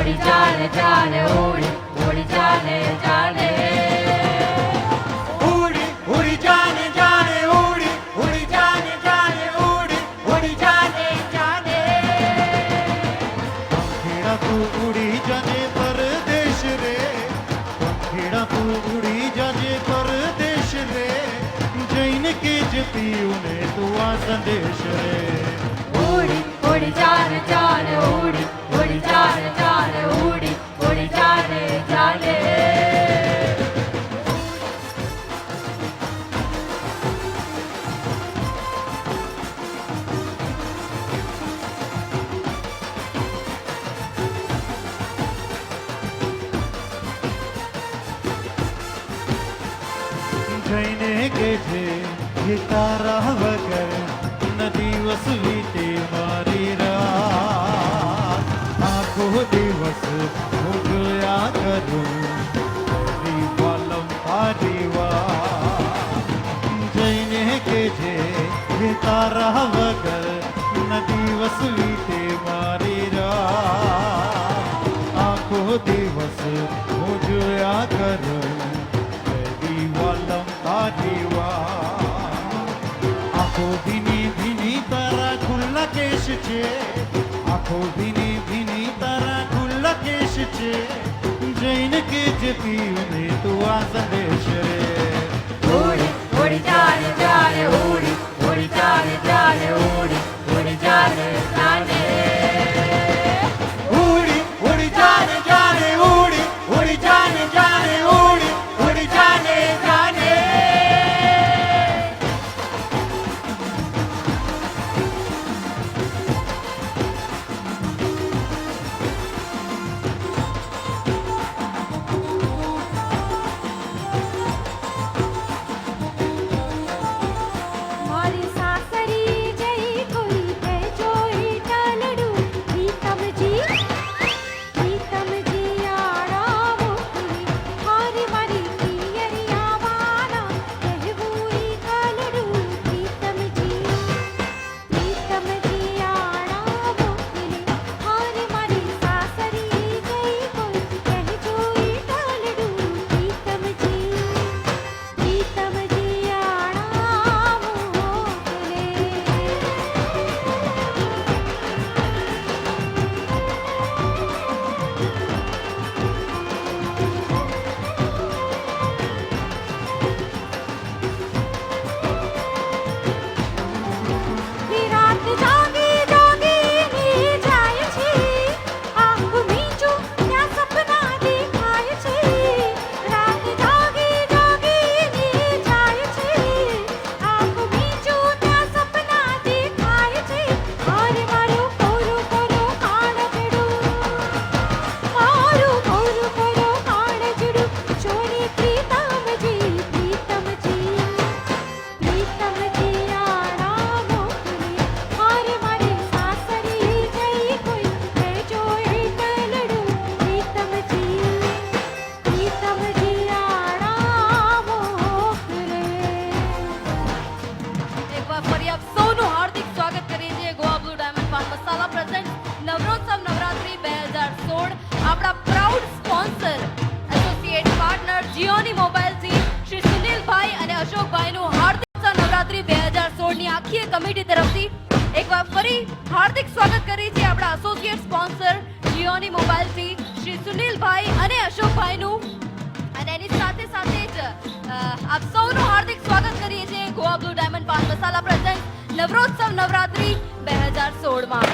ઉડી ચાલે ચાલે ઉડી ઉડી ચાલે ચાલે ઉડી ઉડી જાને જાને ઉડી ઉડી જાને જાને ઉડી ઉડી જાને જાને પંખીડા તું ઉડી જાને પરદેશ રે પંખીડા તું ઉડી જાને પરદેશ રે જઈને કે જતીયું ને તું આ સંદેશ રે ઉડી ઉડી ચાલે ચાલે ઉડી ઉડી ચાલે ચાલે ઉડી ઉડી ચાલે ચાલે જઈને કે છે એ તારા વગર ન દિવસ વીતે મારી રાત આખો દિવસ હું જોયા કરું તારી વાલમ તારી વાત જઈને કે છે એ તારા વગર ન દિવસ વીતે મારી રાત આખો દિવસ હું જોયા કરું આંખો ભીની ભીની તારા ખુલ્લા કેશ છે આંખો ભીની ભીની તારા ખુલ્લા કેશ છે જઈને કે જતી ને તું આ સંદેશ રે ઉડી ઉડી ચાલે ચાલે ઉડી ઉડી ચાલે ચાલે ઉડી ઉડી ચાલે ચાલે ઉડી ઉડી જાને જાને ઉડી ઉડી જાને જાને ઉડી ઉડી જાને જાને મારી સાસરી જઈ કોઈ તે જોઈ ટાલડું પ્રીતમજી આડા મોકલી હારી મારી પિયરિયા વાના કહેવું ઈ કાલડું પ્રીતમજી આડા મોકલી હારી મારી સાસરી જઈ કોઈ તે જોઈ ટાલડું પ્રીતમજી આડા વિરાટ જાગી જાગીને જાય છે આંખ મીચું ત્યાં સપના દેખાય છે રાત જાગી જાગીને જાય છે આંખ મીચું ત્યાં સપના દેખાય છે હારે મારું કોરું કરો કાળજડું મારું કોરું કરો કાળજડું ચોરી પ્રીતમજી આડા મોકલી હારે મારી સાસરી જઈ કોઈ તે જોઈ ટલડું પ્રીતમજી આડા મોકલે એક વાર ફરી આપ સૌનું હાર્દિક સ્વાગત કરીએ છીએ ગોવા બ્લુ ડાયમંડ પાન મસાલા પ્રેઝન્ટ નવરોત્સવ નવરાત્રી 2016 આપણા પ્રાઉડ સ્પોન્સર એસોસિએટ પાર્ટનર જીઓની મોબાઈલથી શ્રી સુનિલભાઈ અને અશોકભાઈનું હાર્દિક નવરાત્રી 2016 ની આખી કમિટી તરફથી એકવાર ફરી હાર્દિક સ્વાગત કરીએ છીએ આપણા એસોસિએટ સ્પોન્સર જીઓની મોબાઈલથી શ્રી સુનિલભાઈ અને અશોકભાઈનું અને એની સાથે સાથે જ આપ સૌનું હાર્દિક સ્વાગત કરીએ છીએ ગોવા બ્લુ ડાયમંડ પાન મસાલા પ્રેઝન્ટ નવરોત્સવ નવરાત્રી 2016 માં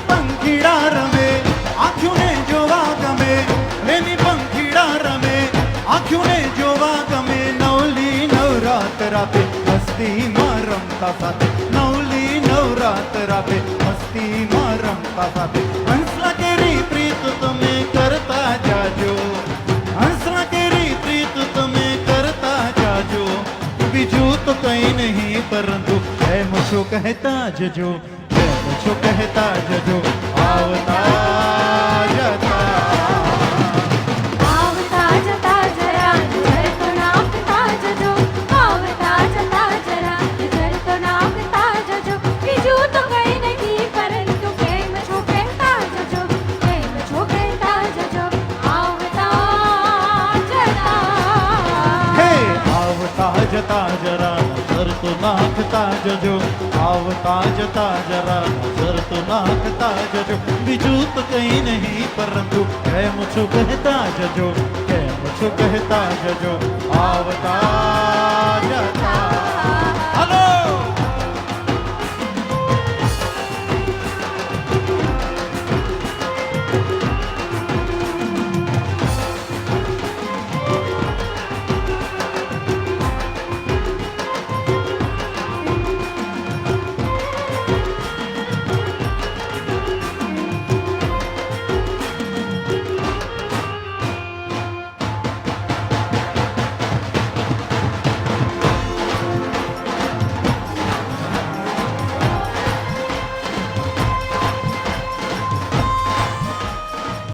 પંખીડા રમે આંખોને જોવા ગમે પ્રેમી પંખીડા રમે આંખોને જોવા ગમે નવલી નવરાત રાતે મસ્તીમાં રમતા સાથે નવલી નવરાત રાતે મસ્તીમાં રમતા સાથે હંસલા કેરી પ્રીત તમે કરતા જાજો હંસલા કેરી પ્રીત તમે કરતા જાજો બીજું તો કહેતા જજો કેમ છો કહેતા જજો આવતા જતા આવતા જતા જરા નજર તો નાખતા જજો આવતા જતા જરા નજર તો નાખતા જજો બીજું તો કઈ નહીં પરંતુ કેમ છો કહેતા જજો કેમ છો કહેતા જજો આવતા જતા હે આવતા જતા જરા નજર તો નાખતા જજો આવતા જતા જરા નજર તો નાખતા જજો બીજું તો કઈ નહીં પરંતુ કેમ છો કહેતા જજો કેમ છો કહેતા જજો આવતા જતા